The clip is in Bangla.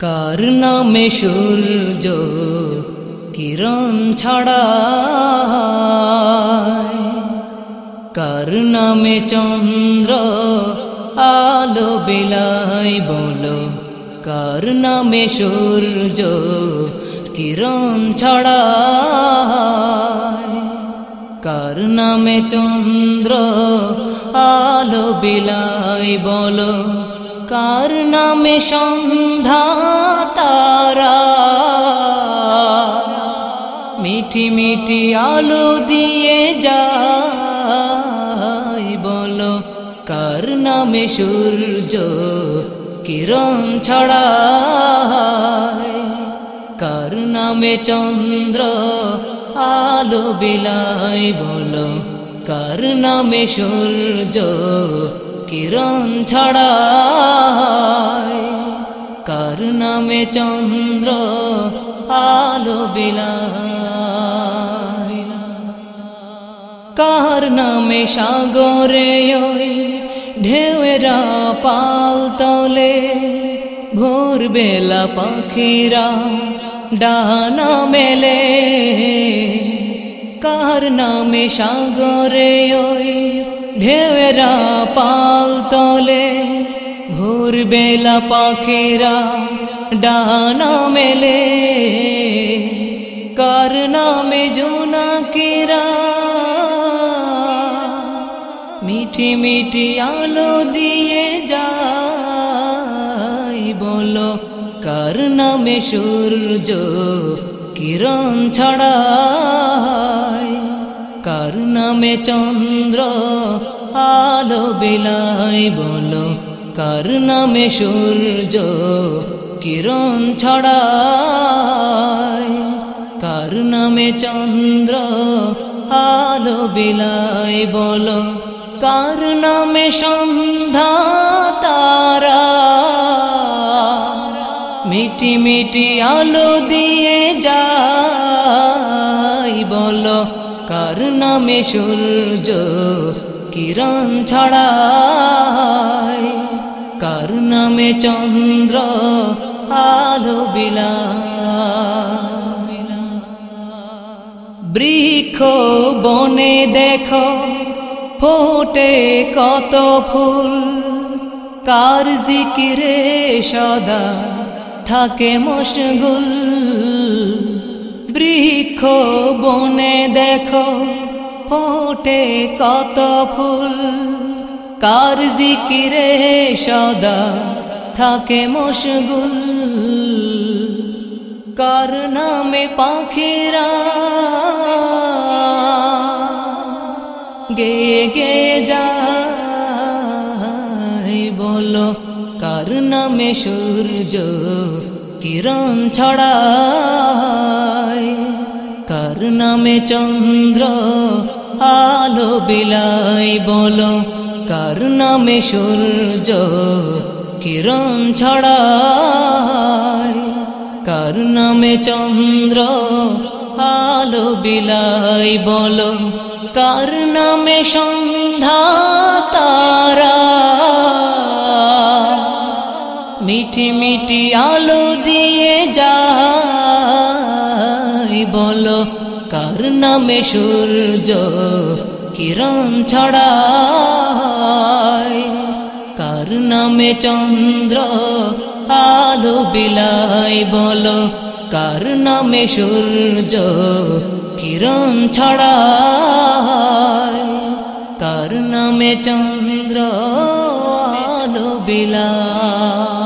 কার নামে সূর্য কিরণ ছড়ায়, কার নামে চন্দ্র আলো বিলায়, বলো কার নামে সূর্য কিরণ ছড়ায়, কার নামে চন্দ্র আলো বিলায়, বলো কার নামে সন্ধ্যা তারা মিঠি মিঠি আলো দিয়ে যায়, বলো কার নামে সূর্য কিরণ ছড়ায়, কার নামে চন্দ্র আলো বিলায়, বলো কার নামে সূর্য কিরণ ছড়ায়, কার নামে চন্দ্র আলো বিলায়, কার নামে সাগরে ওই ঢেউয়েরা পাল তলে ভোর বেলা পাখিরা ডানা মেলে, কার নামে সাগরে ওই ঢেউয়েরা পাল তলে ভোর বেলা পাখিরা ডানা মেলে, কার নামে জোনাকিরা মিঠি মিঠি আলো দিয়ে যায়, বলো কার নামে সূর্য কিরণ ছড়ায়, কার নামে চন্দ্র আলো বিলায়, বলো কার নামে সূর্য কিরণ ছড়ায়, কার নামে চন্দ্র আলো বিলায়, বলো কার নামে সন্ধ্যা তারা মিঠি মিঠি আলো দিয়ে যায়, বলো কার নামে সূর্য কিরণ ছড়ায়, কার নামে চন্দ্র আলো বিলায়, বৃক্ষ বনে দেখো ফোটে কত ফুল, কার জিকিরে সদা থাকে মশগুল, বৃক্ষ বনে দেখো ফোটে কত ফুল, কার জিকিরে সদা থাকে মশগুল, কার নামে পাখিরা গে গে যায়, বলো কার নামে সূর্য কিরণ ছড়ায়, কার নামে চন্দ্র আলো বিলায়, বলো কার নামে সূর্য কিরণ ছড়ায়, কার নামে চন্দ্র আলো বিলায়, বলো কার নামে সন্ধ্যা তারা মিঠি মিঠি আলো দিয়ে যায়, বলো কার নামে সূর্য কিরণ ছড়ায়, কার নামে চন্দ্র আলো বিলায়, বলো কার নামে সূর্য কিরণ ছড়ায়, কার নামে চন্দ্র আলো বিলায়।